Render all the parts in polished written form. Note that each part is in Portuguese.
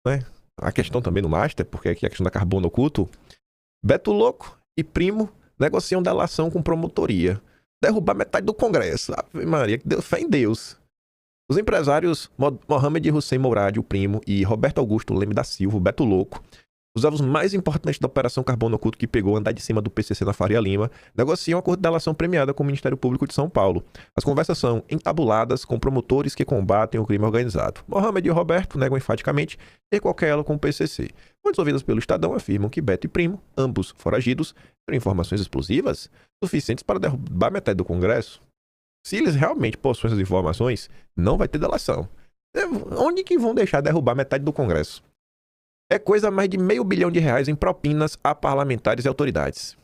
né? A questão também no Master, porque aqui a questão da carbono oculto. Beto Louco e Primo negociam delação com promotoria. Derrubar metade do Congresso. Ave Maria, que Deus, fé em Deus. Os empresários Mohamed Hussein Mourad, o Primo, e Roberto Augusto Leme da Silva, o Beto Louco, os alvos mais importantes da Operação Carbono Oculto que pegou andar de cima do PCC na Faria Lima, negociam um acordo de delação premiada com o Ministério Público de São Paulo. As conversas são entabuladas com promotores que combatem o crime organizado. Mohamed e Roberto negam enfaticamente ter qualquer elo com o PCC. Fontes ouvidas pelo Estadão afirmam que Beto e Primo, ambos foragidos, terão informações explosivas suficientes para derrubar metade do Congresso. Se eles realmente possuem essas informações, não vai ter delação. Onde que vão deixar derrubar metade do Congresso? É coisa mais de R$500 milhão em propinas a parlamentares e autoridades.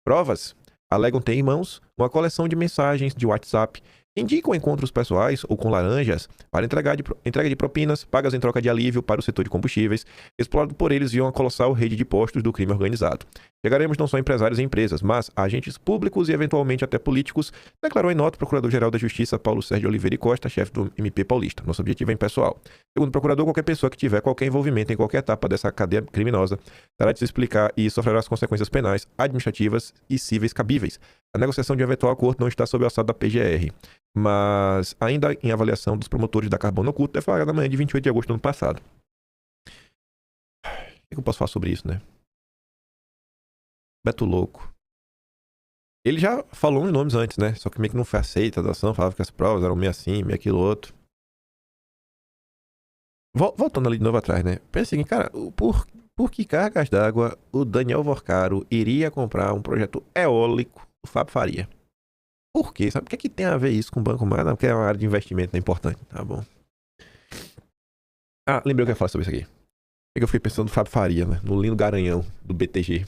Provas alegam ter em mãos uma coleção de mensagens de WhatsApp que indicam encontros pessoais ou com laranjas para entrega de propinas pagas em troca de alívio para o setor de combustíveis, explorado por eles via uma colossal rede de postos do crime organizado. Chegaremos não só a empresários e empresas, mas a agentes públicos e eventualmente até políticos, declarou em nota o Procurador-Geral da Justiça Paulo Sérgio Oliveira e Costa, chefe do MP paulista. Nosso objetivo é impessoal. Segundo o procurador, qualquer pessoa que tiver qualquer envolvimento em qualquer etapa dessa cadeia criminosa terá de se explicar e sofrerá as consequências penais, administrativas e cíveis cabíveis. A negociação de um eventual acordo não está sob o alçado da PGR, mas ainda em avaliação dos promotores da Carbono Oculto, deflagrada na manhã de 28 de agosto do ano passado. O que eu posso falar sobre isso, né? Beto Louco. Ele já falou uns nomes antes, né? Só que meio que não foi aceita a ação, falava que as provas eram meio assim, meio aquilo outro. Voltando ali de novo atrás, né? Pensa o seguinte, cara, por que cargas d'água o Daniel Vorcaro iria comprar um projeto eólico do Fábio Faria? Por quê? Sabe o que é que tem a ver isso com o Banco Mar? Não, porque é uma área de investimento, é importante. Tá bom. Ah, lembrei o que eu ia falar sobre isso aqui. É que eu fiquei pensando no Fábio Faria, né? No lindo garanhão do BTG.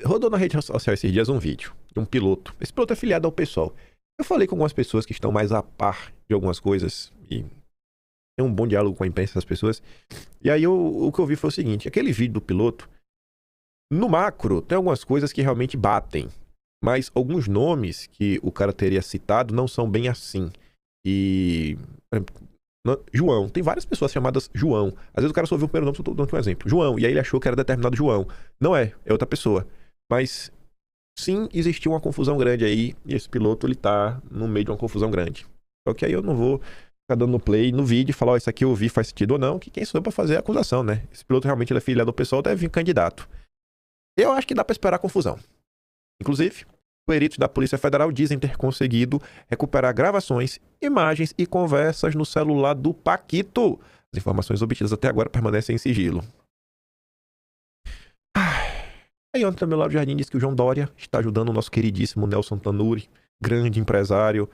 Rodou na rede social esses dias um vídeo de um piloto. Esse piloto é filiado ao PSOL. Eu falei com algumas pessoas que estão mais a par de algumas coisas e tem um bom diálogo com a imprensa das pessoas. E aí o que eu vi foi o seguinte: aquele vídeo do piloto, no macro, tem algumas coisas que realmente batem. Mas alguns nomes que o cara teria citado não são bem assim. E... João. Tem várias pessoas chamadas João. Às vezes o cara só ouviu o primeiro nome, estou dando um exemplo. João. E aí ele achou que era determinado João. Não é. É outra pessoa. Mas sim, existiu uma confusão grande aí. E esse piloto, ele tá no meio de uma confusão grande. Só que aí eu não vou ficar dando play no vídeo e falar, ó, isso aqui eu vi, faz sentido ou não. Que quem sou eu pra fazer a acusação, né? Esse piloto realmente ele é filiado ao pessoal, deve vir candidato. Eu acho que dá pra esperar a confusão. Inclusive, peritos da Polícia Federal dizem ter conseguido recuperar gravações, imagens e conversas no celular do Paquito. As informações obtidas até agora permanecem em sigilo. Aí ontem também o Lauro Jardim disse que o João Dória está ajudando o nosso queridíssimo Nelson Tanuri, grande empresário.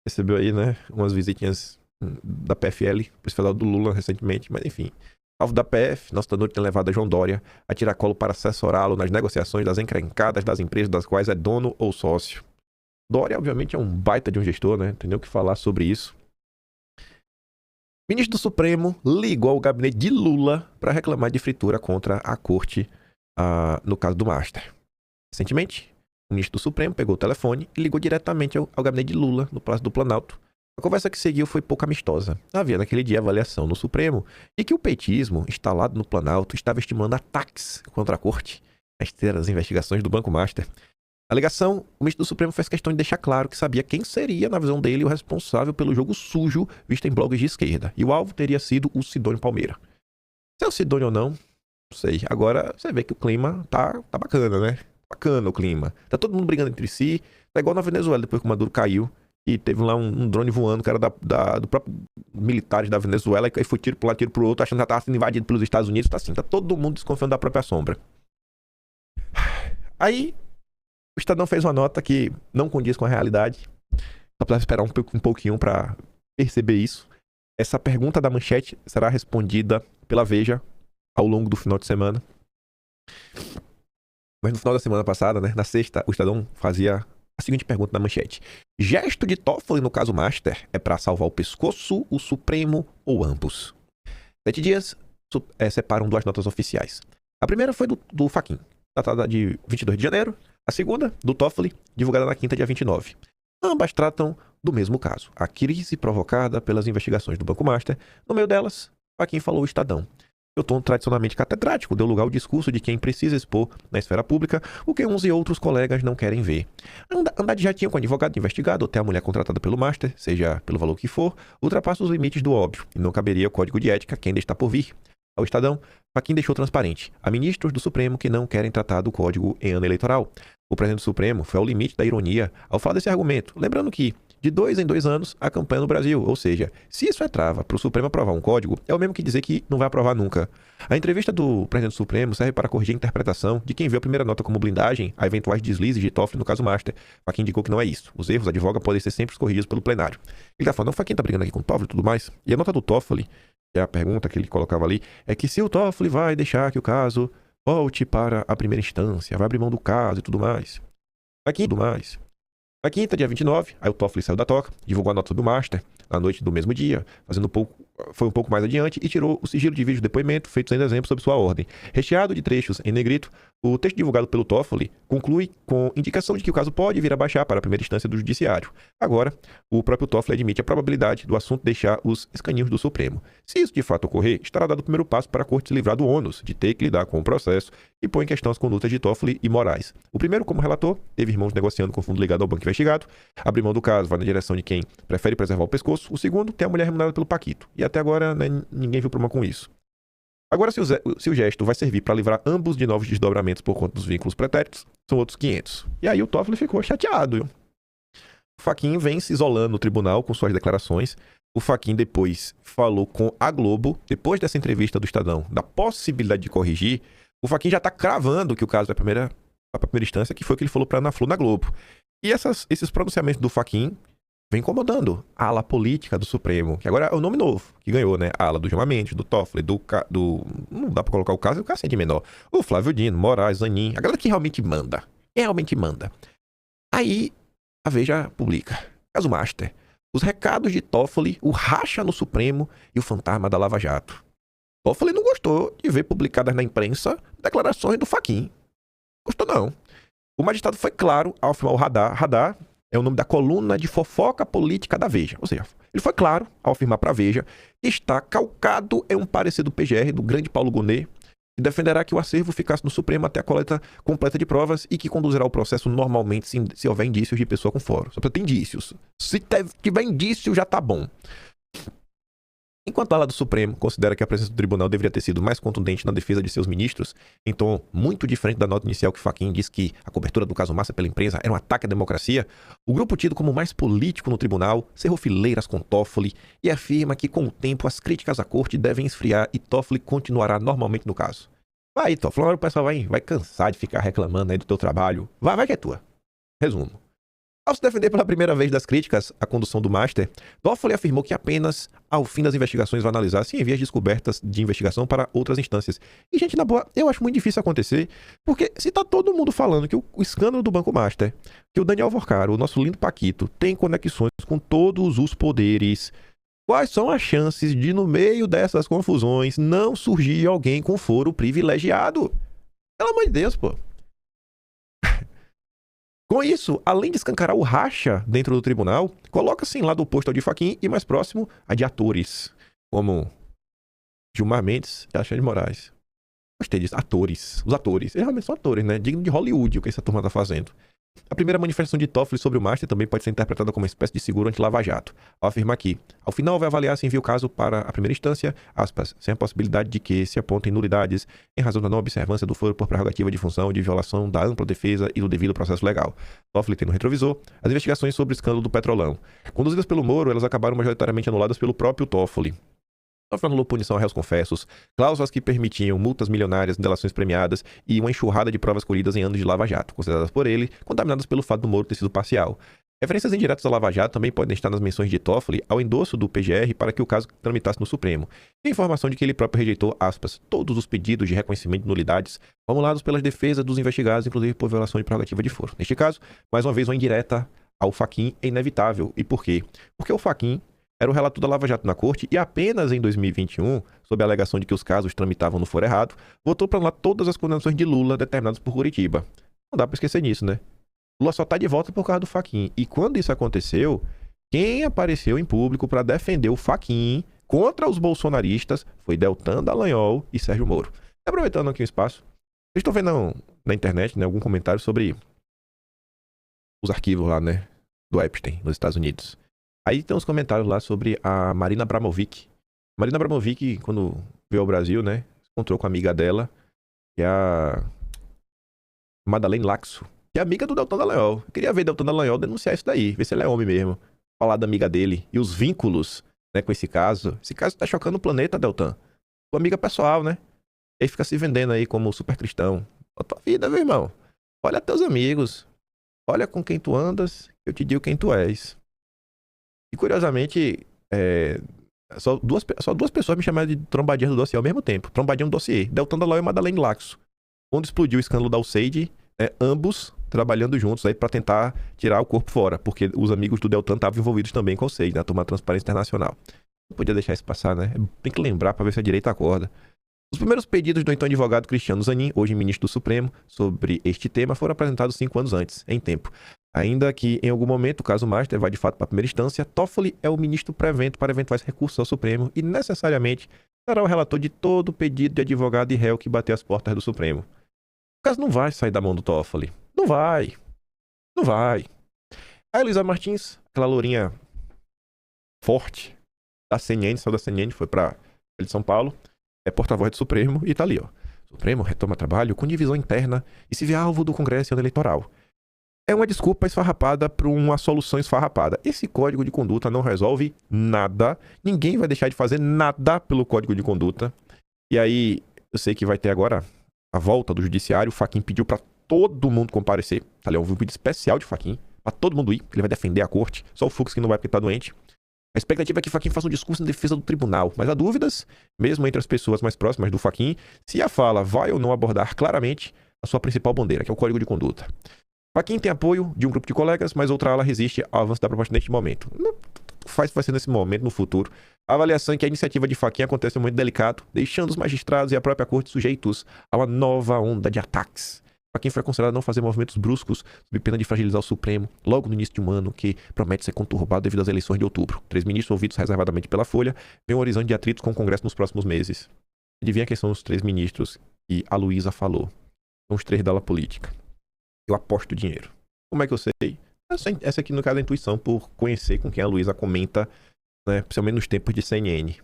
Recebeu aí, né, umas visitinhas da PFL, Polícia do Lula recentemente, mas enfim. Alvo da PF, nosso Tanuri tem levado a João Dória a tiracolo para assessorá-lo nas negociações das encrencadas das empresas das quais é dono ou sócio. Dória, obviamente, é um baita de um gestor, né? Tem nem o que falar sobre isso. Ministro do Supremo ligou ao gabinete de Lula para reclamar de fritura contra a corte no caso do Master. Recentemente, o ministro do Supremo pegou o telefone e ligou diretamente ao gabinete de Lula, no Palácio do Planalto. A conversa que seguiu foi pouco amistosa. Havia naquele dia avaliação no Supremo e que o petismo, instalado no Planalto, estava estimando ataques contra a corte na esteira das investigações do Banco Master. A alegação, o ministro do Supremo fez questão de deixar claro que sabia quem seria, na visão dele, o responsável pelo jogo sujo visto em blogs de esquerda. E o alvo teria sido o Sidônio Palmeira. Se é o Sidônio ou não sei. Agora você vê que o clima tá bacana, né? Bacana o clima. Tá todo mundo brigando entre si. Tá igual na Venezuela, depois que o Maduro caiu. E teve lá um drone voando, que era do próprio militares da Venezuela. E aí foi tiro pro lado, tiro pro outro, achando que já tava sendo invadido pelos Estados Unidos. Tá assim, tá todo mundo desconfiando da própria sombra. Aí, o Estadão fez uma nota que não condiz com a realidade. Só precisava esperar um pouquinho pra perceber isso. Essa pergunta da manchete será respondida pela Veja ao longo do final de semana. Mas no final da semana passada, né, na sexta, o Estadão fazia a seguinte pergunta na manchete: gesto de Toffoli no caso Master é para salvar o pescoço, o Supremo ou ambos? 7 dias separam duas notas oficiais. A primeira foi do Fachin, datada de 22 de janeiro. A segunda, do Toffoli, divulgada na quinta, dia 29. Ambas tratam do mesmo caso, a crise provocada pelas investigações do Banco Master. No meio delas, Fachin falou ao Estadão. Seu tom tradicionalmente catedrático deu lugar ao discurso de quem precisa expor na esfera pública o que uns e outros colegas não querem ver. Andar já tinha com advogado investigado até a mulher contratada pelo Master, seja pelo valor que for, ultrapassa os limites do óbvio e não caberia código de ética que ainda está por vir. Ao Estadão, Fachin deixou transparente. Há ministros do Supremo que não querem tratar do código em ano eleitoral. O presidente do Supremo foi ao limite da ironia ao falar desse argumento, lembrando que, de 2 em 2 anos, a campanha no Brasil. Ou seja, se isso é trava para o Supremo aprovar um código, é o mesmo que dizer que não vai aprovar nunca. A entrevista do presidente do Supremo serve para corrigir a interpretação de quem viu a primeira nota como blindagem a eventuais deslizes de Toffoli no caso Master. Fachin indicou que não é isso. Os erros, advoga, podem ser sempre corrigidos pelo plenário. Ele está falando, não, Fachin está brigando aqui com o Toffoli e tudo mais. E a nota do Toffoli, que é a pergunta que ele colocava ali, é que se o Toffoli vai deixar que o caso volte para a primeira instância, vai abrir mão do caso e tudo mais. Na quinta, dia 29, aí o Toffoli saiu da toca, divulgou a nota do Master na noite do mesmo dia, foi um pouco mais adiante e tirou o sigilo de vídeo de depoimento feito em dezembro sob sua ordem. Recheado de trechos em negrito, o texto divulgado pelo Toffoli conclui com indicação de que o caso pode vir a baixar para a primeira instância do judiciário. Agora, o próprio Toffoli admite a probabilidade do assunto deixar os escaninhos do Supremo. Se isso de fato ocorrer, estará dado o primeiro passo para a corte se livrar do ônus de ter que lidar com o processo e põe em questão as condutas de Toffoli e Moraes. O primeiro, como relator, teve irmãos negociando com o fundo ligado ao banco investigado. Abrir mão do caso vai na direção de quem prefere preservar o pescoço. O segundo, tem a mulher remunerada pelo Paquito. E até agora, né, ninguém viu problema com isso. Agora, se o gesto vai servir para livrar ambos de novos desdobramentos por conta dos vínculos pretéritos, são outros 500. E aí o Toffoli ficou chateado. O Fachin vem se isolando no tribunal com suas declarações. O Fachin depois falou com a Globo, depois dessa entrevista do Estadão, da possibilidade de corrigir. O Fachin já está cravando que o caso vai para a primeira instância, que foi o que ele falou para a Ana Flor na Globo. E esses pronunciamentos do Fachin vem incomodando a ala política do Supremo, que agora é o nome novo, que ganhou, né? A ala do Gilmar Mendes, do Toffoli, do... Não dá pra colocar o caso, é de menor. O Flávio Dino, Moraes, Zanin, a galera que realmente manda. Aí, a Veja publica. Caso Master. Os recados de Toffoli, o racha no Supremo e o fantasma da Lava Jato. Toffoli não gostou de ver publicadas na imprensa declarações do Fachin. Gostou não. O magistrado foi claro ao afirmar o Radar é o nome da coluna de fofoca política da Veja. Ou seja, ele foi claro ao afirmar para a Veja que está calcado em um parecer do PGR, do grande Paulo Gonet, que defenderá que o acervo ficasse no Supremo até a coleta completa de provas e que conduzirá o processo normalmente se houver indícios de pessoa com foro. Só precisa ter indícios. Se tiver indício, já tá bom. Enquanto a ala do Supremo considera que a presença do tribunal deveria ter sido mais contundente na defesa de seus ministros, em tom muito diferente da nota inicial que Fachin disse que a cobertura do caso Massa pela imprensa era um ataque à democracia, o grupo tido como mais político no tribunal cerrou fileiras com Toffoli e afirma que com o tempo as críticas à corte devem esfriar e Toffoli continuará normalmente no caso. Vai, Toffoli, agora o pessoal vai cansar de ficar reclamando aí do teu trabalho. Vai que é tua. Resumo. Ao se defender pela primeira vez das críticas à condução do Master, Toffoli afirmou que apenas ao fim das investigações vai analisar se envia as descobertas de investigação para outras instâncias. E, gente, na boa, eu acho muito difícil acontecer, porque se tá todo mundo falando que o escândalo do Banco Master, que o Daniel Vorcaro, o nosso lindo Paquito, tem conexões com todos os poderes, quais são as chances de, no meio dessas confusões, não surgir alguém com foro privilegiado? Pelo amor de Deus, pô. Com isso, além de escancarar o racha dentro do tribunal, coloca-se lá do posto de Fachin e mais próximo a de atores, como Gilmar Mendes e Alexandre de Moraes. Gostei disso, atores. Os atores, eles realmente são atores, né? Digno de Hollywood o que essa turma tá fazendo. A primeira manifestação de Toffoli sobre o Master também pode ser interpretada como uma espécie de seguro anti-Lava Jato, ao afirmar que, ao final, vai avaliar se envia o caso para a primeira instância, aspas, sem a possibilidade de que se apontem nulidades em razão da não observância do foro por prerrogativa de função de violação da ampla defesa e do devido processo legal. Toffoli tem no retrovisor as investigações sobre o escândalo do Petrolão. Conduzidas pelo Moro, elas acabaram majoritariamente anuladas pelo próprio Toffoli. Toffoli anulou punição a réus confessos, cláusulas que permitiam multas milionárias, delações premiadas e uma enxurrada de provas colhidas em anos de Lava Jato, consideradas por ele, contaminadas pelo fato do Moro ter sido parcial. Referências indiretas à Lava Jato também podem estar nas menções de Toffoli ao endosso do PGR para que o caso tramitasse no Supremo. E a informação de que ele próprio rejeitou, aspas, todos os pedidos de reconhecimento de nulidades formulados pelas defesas dos investigados, inclusive por violação de prerrogativa de foro. Neste caso, mais uma vez, uma indireta ao Fachin é inevitável. E por quê? Porque o Fachin era o relator da Lava Jato na corte e apenas em 2021, sob a alegação de que os casos tramitavam no foro errado, votou para anular todas as condenações de Lula determinadas por Curitiba. Não dá para esquecer nisso, né? Lula só tá de volta por causa do Fachin. E quando isso aconteceu, quem apareceu em público para defender o Fachin contra os bolsonaristas foi Deltan Dallagnol e Sérgio Moro. Aproveitando aqui o espaço, vocês estão vendo na internet, né, algum comentário sobre os arquivos lá, né, do Epstein, nos Estados Unidos. Aí tem uns comentários lá sobre a Marina Abramovic. Marina Abramovic, quando veio ao Brasil, né, encontrou com a amiga dela, que é a Madeleine Laxo, que é amiga do Deltan Dallagnol. Eu queria ver Deltan Dallagnol denunciar isso daí, ver se ele é homem mesmo. Falar da amiga dele e os vínculos, né, com esse caso. Esse caso tá chocando o planeta, Deltan. Tua amiga pessoal, né? E aí fica se vendendo aí como super cristão. Olha a tua vida, meu irmão. Olha teus amigos. Olha com quem tu andas, eu te digo quem tu és. E curiosamente, só duas pessoas me chamaram de trombadinha do dossiê ao mesmo tempo. Trombadinha do dossiê. Deltan Dallagnol e Madeleine Laxo. Quando explodiu o escândalo da USAID, ambos trabalhando juntos aí para tentar tirar o corpo fora, porque os amigos do Deltan estavam envolvidos também com o USAID, na turma da Transparência Internacional. Não podia deixar isso passar, né? Tem que lembrar para ver se a direita acorda. Os primeiros pedidos do então advogado Cristiano Zanin, hoje ministro do Supremo, sobre este tema foram apresentados 5 anos antes, em tempo. Ainda que, em algum momento, o caso Master vai de fato para a primeira instância, Toffoli é o ministro prevento para eventuais recursos ao Supremo e, necessariamente, será o relator de todo pedido de advogado e réu que bater as portas do Supremo. O caso não vai sair da mão do Toffoli. Não vai. Não vai. A Elisa Martins, aquela lourinha forte da CNN, saiu da CNN, foi para de São Paulo, é porta-voz do Supremo e tá ali, ó. O Supremo retoma trabalho com divisão interna e se vê alvo do Congresso eleitoral. É uma desculpa esfarrapada para uma solução esfarrapada. Esse código de conduta não resolve nada. Ninguém vai deixar de fazer nada pelo código de conduta. E aí, eu sei que vai ter agora a volta do judiciário. O Fachin pediu para todo mundo comparecer. Tá ali, um pedido especial de Fachin, para todo mundo ir, porque ele vai defender a corte. Só o Fux que não vai porque tá doente. A expectativa é que Fachin faça um discurso em defesa do tribunal, mas há dúvidas, mesmo entre as pessoas mais próximas do Fachin, se a fala vai ou não abordar claramente a sua principal bandeira, que é o código de conduta. Fachin tem apoio de um grupo de colegas, mas outra ala resiste ao avanço da proposta neste momento. Não faz vai ser nesse momento, no futuro. A avaliação é que a iniciativa de Fachin acontece em um momento delicado, deixando os magistrados e a própria corte sujeitos a uma nova onda de ataques. Fachin foi aconselhado a não fazer movimentos bruscos, sob pena de fragilizar o Supremo, logo no início de um ano que promete ser conturbado devido às eleições de outubro. 3 ministros ouvidos reservadamente pela Folha vêm um horizonte de atritos com o Congresso nos próximos meses. Adivinha quem são os 3 ministros que a Luísa falou? São os 3 da ala política. Eu aposto dinheiro. Como é que eu sei? Essa aqui, no caso, é a intuição, por conhecer com quem a Luísa comenta, né, principalmente nos tempos de CNN.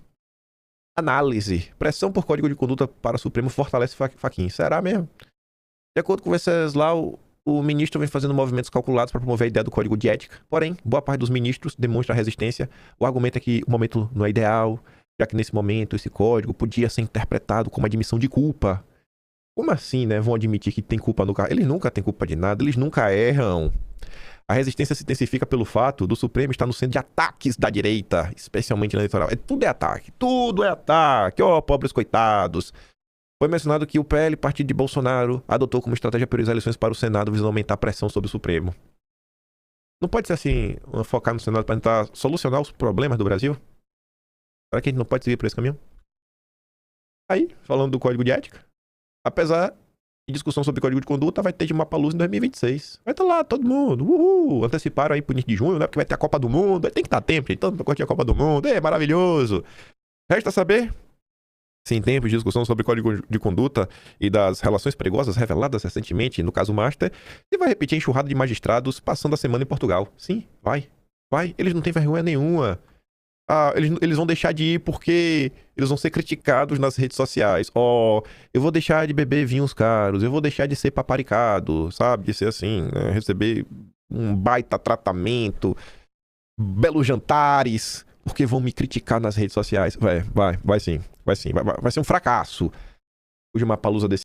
Análise. Pressão por código de conduta para o Supremo fortalece Fachin. Será mesmo? De acordo com o Venceslau, o ministro vem fazendo movimentos calculados para promover a ideia do código de ética. Porém, boa parte dos ministros demonstra resistência. O argumento é que o momento não é ideal, já que nesse momento esse código podia ser interpretado como admissão de culpa. Como assim, né? Vão admitir que tem culpa no cargo? Eles nunca têm culpa de nada, eles nunca erram. A resistência se intensifica pelo fato do Supremo estar no centro de ataques da direita, especialmente na eleitoral. Tudo é ataque, tudo é ataque. Ó, pobres coitados. Foi mencionado que o PL, partido de Bolsonaro, adotou como estratégia priorizar eleições para o Senado, visando aumentar a pressão sobre o Supremo. Não pode ser assim, focar no Senado para tentar solucionar os problemas do Brasil? Será que a gente não pode seguir por esse caminho? Aí, falando do código de ética, apesar de discussão sobre código de conduta, vai ter de Mapaluz em 2026. Vai estar lá, todo mundo. Uhul! Anteciparam aí pro início de junho, né? Porque vai ter a Copa do Mundo. Aí tem que dar tempo, gente. Todo mundo vai curtir a Copa do Mundo. É maravilhoso. Resta saber se em tempos de discussão sobre código de conduta e das relações perigosas reveladas recentemente no caso Master, ele vai repetir a enxurrada de magistrados passando a semana em Portugal. Sim, vai. Vai. Eles não têm vergonha nenhuma. Eles vão deixar de ir porque eles vão ser criticados nas redes sociais. Eu vou deixar de beber vinhos caros, eu vou deixar de ser paparicado, sabe? De ser assim, né? Receber um baita tratamento, belos jantares, porque vão me criticar nas redes sociais. Vai sim. Vai ser um fracasso. O Mapalooza desse